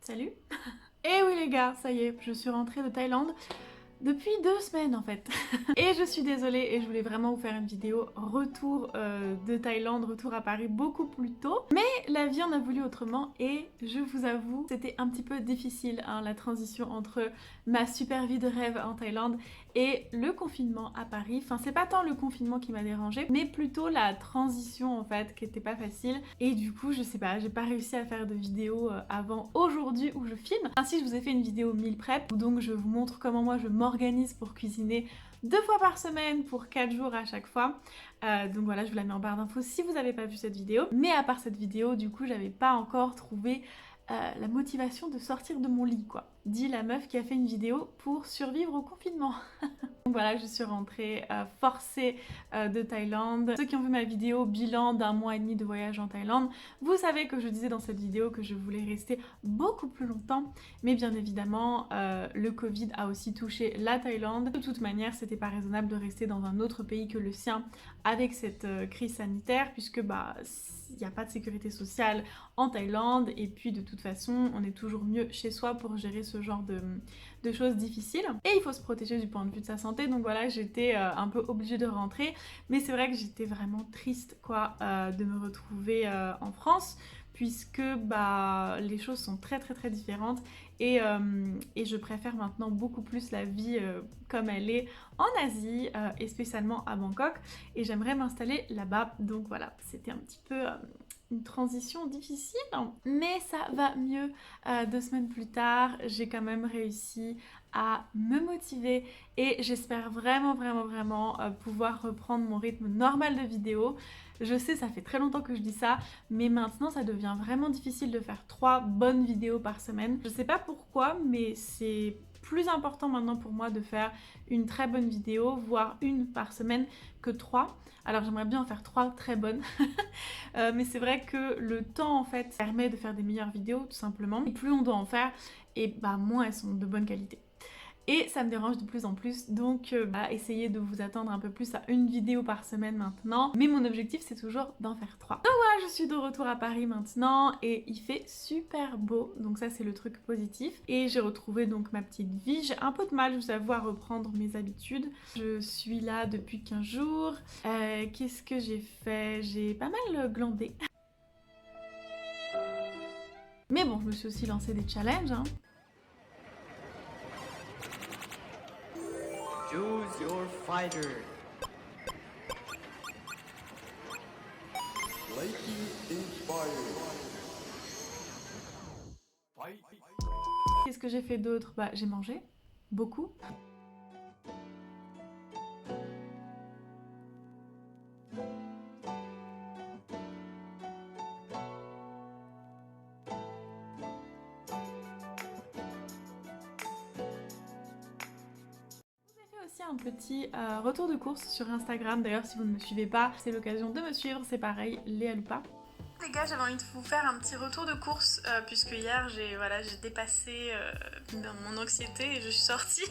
Salut. Et oui les gars, ça y est, je suis rentrée de Thaïlande depuis 2 semaines en fait. Et je suis désolée et je voulais vraiment vous faire une vidéo retour de Thaïlande, retour à Paris beaucoup plus tôt. Mais la vie en a voulu autrement et je vous avoue, c'était un petit peu difficile hein, la transition entre ma super vie de rêve en Thaïlande et le confinement à Paris. Enfin c'est pas tant le confinement qui m'a dérangée, mais plutôt la transition en fait qui était pas facile. Et du coup je sais pas, j'ai pas réussi à faire de vidéo avant aujourd'hui où je filme. Ainsi je vous ai fait une vidéo meal prep où donc je vous montre comment moi je m'organise pour cuisiner 2 fois par semaine pour 4 jours à chaque fois. Donc voilà, je vous la mets en barre d'infos si vous n'avez pas vu cette vidéo. Mais à part cette vidéo, du coup, j'avais pas encore trouvé la motivation de sortir de mon lit, quoi. Dit la meuf qui a fait une vidéo pour survivre au confinement. Donc voilà, je suis rentrée forcée de Thaïlande. Ceux qui ont vu ma vidéo bilan d'1 mois et demi de voyage en Thaïlande, vous savez que je disais dans cette vidéo que je voulais rester beaucoup plus longtemps. Mais bien évidemment, le Covid a aussi touché la Thaïlande. De toute manière, c'était pas raisonnable de rester dans un autre pays que le sien avec cette crise sanitaire, puisque bah il n'y a pas de sécurité sociale en Thaïlande, et puis de toute façon, on est toujours mieux chez soi pour gérer ce genre de choses difficiles. Et il faut se protéger du point de vue de sa santé, donc voilà, j'étais un peu obligée de rentrer, mais c'est vrai que j'étais vraiment triste quoi de me retrouver en France, puisque bah, les choses sont très différentes et je préfère maintenant beaucoup plus la vie comme elle est en Asie et spécialement à Bangkok, et j'aimerais m'installer là-bas. Donc voilà, c'était un petit peu une transition difficile, mais ça va mieux. 2 semaines plus tard, j'ai quand même réussi à me motiver et j'espère vraiment pouvoir reprendre mon rythme normal de vidéo. Je sais, ça fait très longtemps que je dis ça, mais maintenant ça devient vraiment difficile de faire 3 bonnes vidéos par semaine. Je sais pas pourquoi, mais c'est plus important maintenant pour moi de faire une très bonne vidéo, voire une par semaine, que 3. Alors j'aimerais bien en faire 3 très bonnes, mais c'est vrai que le temps en fait permet de faire des meilleures vidéos tout simplement. Et plus on doit en faire, et bah moins elles sont de bonne qualité. Et ça me dérange de plus en plus, donc bah, essayez de vous attendre un peu plus à une vidéo par semaine maintenant. Mais mon objectif c'est toujours d'en faire 3. Donc voilà, je suis de retour à Paris maintenant et il fait super beau, donc ça c'est le truc positif. Et j'ai retrouvé donc ma petite vie. J'ai un peu de mal, je vous avoue, à reprendre mes habitudes. Je suis là depuis 15 jours. Qu'est-ce que j'ai fait? J'ai pas mal glandé. Mais bon, je me suis aussi lancé des challenges, hein. Choose your fighter. Slightly inspired. Fight. Qu'est-ce que j'ai fait d'autre? Bah, j'ai mangé. Beaucoup. Aussi un petit retour de course sur Instagram. D'ailleurs, si vous ne me suivez pas, c'est l'occasion de me suivre. C'est pareil, Léa Lupa. Les gars, j'avais envie de vous faire un petit retour de course puisque hier j'ai dépassé mon anxiété et je suis sortie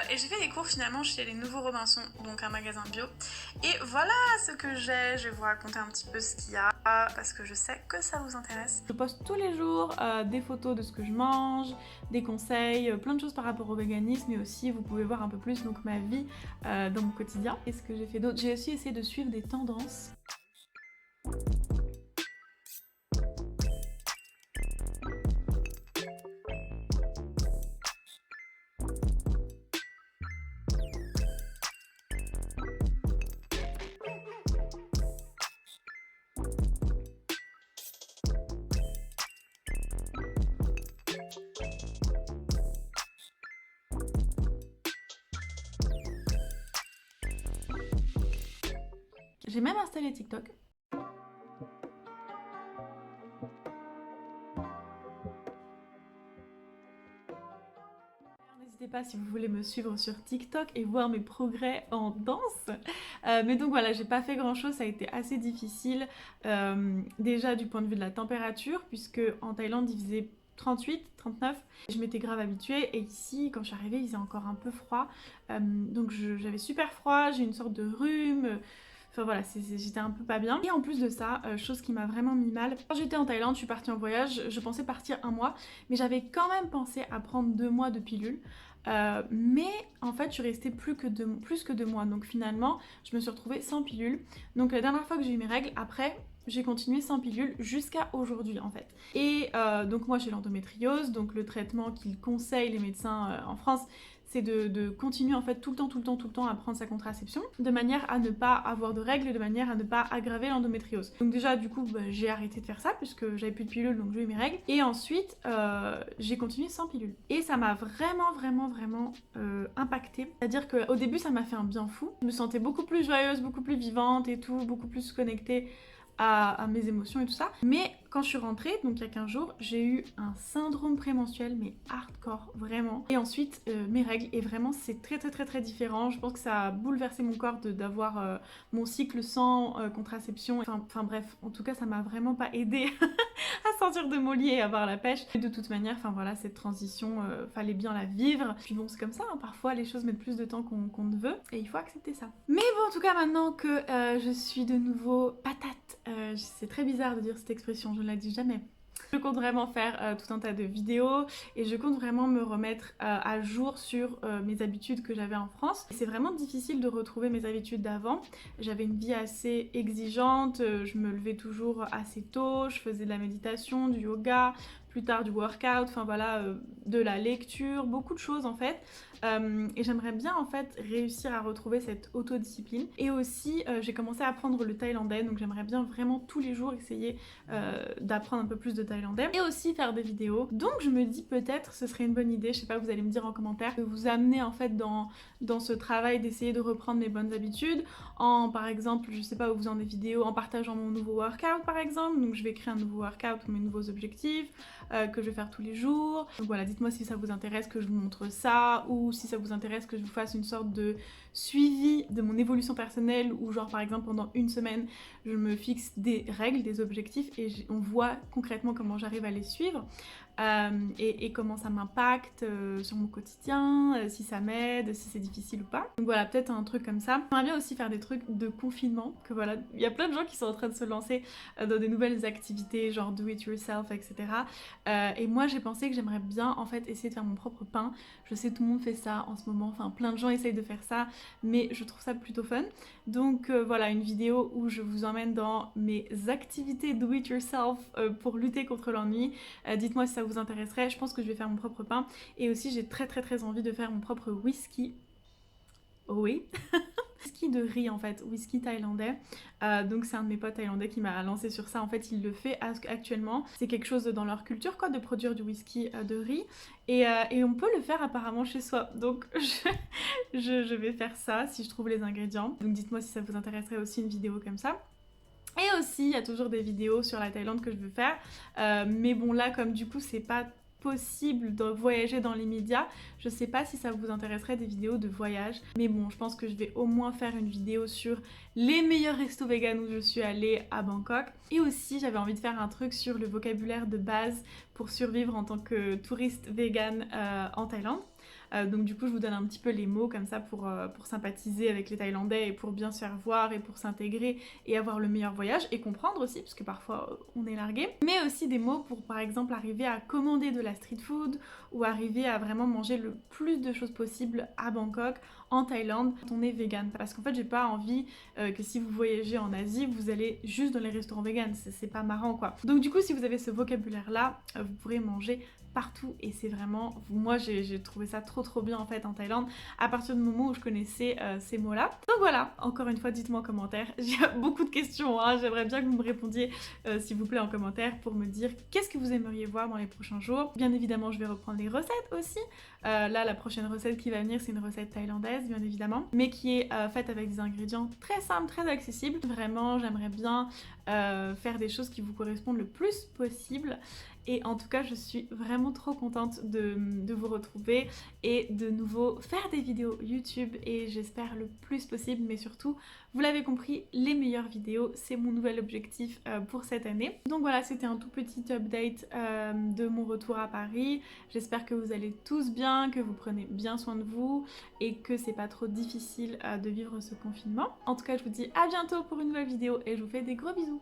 et j'ai fait des cours finalement chez les Nouveaux Robinson, donc un magasin bio. Et voilà ce que j'ai, je vais vous raconter un petit peu ce qu'il y a parce que je sais que ça vous intéresse. Je poste tous les jours des photos de ce que je mange, des conseils, plein de choses par rapport au véganisme, mais aussi vous pouvez voir un peu plus donc ma vie dans mon quotidien. Et ce que j'ai fait d'autre, j'ai aussi essayé de suivre des tendances. J'ai même installé TikTok. N'hésitez pas si vous voulez me suivre sur TikTok et voir mes progrès en danse. Mais donc voilà, j'ai pas fait grand chose, ça a été assez difficile. Déjà du point de vue de la température, puisque en Thaïlande il faisait 38, 39. Je m'étais grave habituée et ici quand je suis arrivée il faisait encore un peu froid. Donc j'avais super froid, j'ai une sorte de rhume. Enfin voilà, j'étais un peu pas bien. Et en plus de ça, chose qui m'a vraiment mis mal, quand j'étais en Thaïlande, je suis partie en voyage, je pensais partir 1 mois, mais j'avais quand même pensé à prendre 2 mois de pilule. Mais en fait, je suis restée plus que 2 mois. Donc finalement, je me suis retrouvée sans pilule. Donc la dernière fois que j'ai eu mes règles, après, j'ai continué sans pilule jusqu'à aujourd'hui en fait. Et donc moi j'ai l'endométriose, donc le traitement qu'ils conseillent les médecins en France, c'est de continuer en fait tout le temps à prendre sa contraception, de manière à ne pas avoir de règles et de manière à ne pas aggraver l'endométriose. Donc déjà du coup j'ai arrêté de faire ça puisque j'avais plus de pilule, donc j'ai eu mes règles. Et ensuite j'ai continué sans pilule. Et ça m'a vraiment impactée. C'est-à-dire qu'au début ça m'a fait un bien fou. Je me sentais beaucoup plus joyeuse, beaucoup plus vivante et tout, beaucoup plus connectée à mes émotions et tout ça. Mais quand je suis rentrée, donc il y a 15 jours, j'ai eu un syndrome prémenstruel, mais hardcore, vraiment. Et ensuite, mes règles, et vraiment c'est très différent. Je pense que ça a bouleversé mon corps d'avoir mon cycle sans contraception. Enfin bref, en tout cas ça m'a vraiment pas aidée à sortir de mon lit et avoir la pêche. Et de toute manière, enfin voilà, cette transition, fallait bien la vivre. Puis bon, c'est comme ça, hein, parfois les choses mettent plus de temps qu'on ne veut, et il faut accepter ça. Mais bon, en tout cas, maintenant que je suis de nouveau patate, c'est très bizarre de dire cette expression, je ne la dis jamais. Je compte vraiment faire tout un tas de vidéos et je compte vraiment me remettre à jour sur mes habitudes que j'avais en France. C'est vraiment difficile de retrouver mes habitudes d'avant. J'avais une vie assez exigeante, je me levais toujours assez tôt, je faisais de la méditation, du yoga, plus tard du workout, enfin voilà, de la lecture, beaucoup de choses en fait. Et j'aimerais bien en fait réussir à retrouver cette autodiscipline. Et aussi j'ai commencé à apprendre le thaïlandais, donc j'aimerais bien vraiment tous les jours essayer d'apprendre un peu plus de thaïlandais et aussi faire des vidéos. Donc je me dis peut-être ce serait une bonne idée, je sais pas, vous allez me dire en commentaire, de vous amener en fait dans ce travail d'essayer de reprendre mes bonnes habitudes en par exemple, je sais pas, vous faisant des vidéos, en partageant mon nouveau workout par exemple. Donc je vais créer un nouveau workout, mes nouveaux objectifs que je vais faire tous les jours. Donc voilà, dites-moi si ça vous intéresse que je vous montre ça, ou si ça vous intéresse que je vous fasse une sorte de suivi de mon évolution personnelle, où genre par exemple pendant une semaine je me fixe des règles, des objectifs et on voit concrètement comment j'arrive à les suivre. Et comment ça m'impacte sur mon quotidien, si ça m'aide, si c'est difficile ou pas. Donc voilà, peut-être un truc comme ça. J'aimerais bien aussi faire des trucs de confinement, que voilà, il y a plein de gens qui sont en train de se lancer dans des nouvelles activités, genre do it yourself, etc. Et moi j'ai pensé que j'aimerais bien en fait essayer de faire mon propre pain. Je sais tout le monde fait ça en ce moment, enfin plein de gens essayent de faire ça, mais je trouve ça plutôt fun. Donc voilà, une vidéo où je vous emmène dans mes activités do it yourself pour lutter contre l'ennui. Dites-moi si ça vous intéresserait. Je pense que je vais faire mon propre pain et aussi j'ai très envie de faire mon propre whisky. Oui. Whisky de riz en fait, whisky thaïlandais. Donc c'est un de mes potes thaïlandais qui m'a lancé sur ça. En fait il le fait actuellement. C'est quelque chose dans leur culture quoi, de produire du whisky de riz. Et on peut le faire apparemment chez soi. Donc je vais faire ça si je trouve les ingrédients. Donc dites-moi si ça vous intéresserait aussi une vidéo comme ça. Et aussi, il y a toujours des vidéos sur la Thaïlande que je veux faire. Mais bon, là, comme du coup, c'est pas possible de voyager dans l'immédiat, je sais pas si ça vous intéresserait des vidéos de voyage. Mais bon, je pense que je vais au moins faire une vidéo sur les meilleurs restos vegan où je suis allée à Bangkok. Et aussi, j'avais envie de faire un truc sur le vocabulaire de base pour survivre en tant que touriste vegan en Thaïlande. Donc du coup je vous donne un petit peu les mots comme ça pour sympathiser avec les Thaïlandais et pour bien se faire voir et pour s'intégrer et avoir le meilleur voyage et comprendre aussi parce que parfois on est largué. Mais aussi des mots pour par exemple arriver à commander de la street food ou arriver à vraiment manger le plus de choses possible à Bangkok, en Thaïlande, quand on est vegan. Parce qu'en fait j'ai pas envie que si vous voyagez en Asie vous allez juste dans les restaurants vegan, c'est pas marrant quoi. Donc du coup si vous avez ce vocabulaire là, vous pourrez manger partout et c'est vraiment, moi j'ai trouvé ça trop bien en fait en Thaïlande à partir du moment où je connaissais ces mots là. Donc voilà, encore une fois dites-moi en commentaire, j'ai beaucoup de questions hein. J'aimerais bien que vous me répondiez s'il vous plaît en commentaire pour me dire qu'est-ce que vous aimeriez voir dans les prochains jours. Bien évidemment je vais reprendre les recettes aussi, là la prochaine recette qui va venir c'est une recette thaïlandaise bien évidemment, mais qui est faite avec des ingrédients très simples, très accessibles. Vraiment j'aimerais bien faire des choses qui vous correspondent le plus possible. Et en tout cas, je suis vraiment trop contente de vous retrouver et de nouveau faire des vidéos YouTube, et j'espère le plus possible, mais surtout, vous l'avez compris, les meilleures vidéos, c'est mon nouvel objectif pour cette année. Donc voilà, c'était un tout petit update de mon retour à Paris. J'espère que vous allez tous bien, que vous prenez bien soin de vous et que c'est pas trop difficile de vivre ce confinement. En tout cas, je vous dis à bientôt pour une nouvelle vidéo et je vous fais des gros bisous.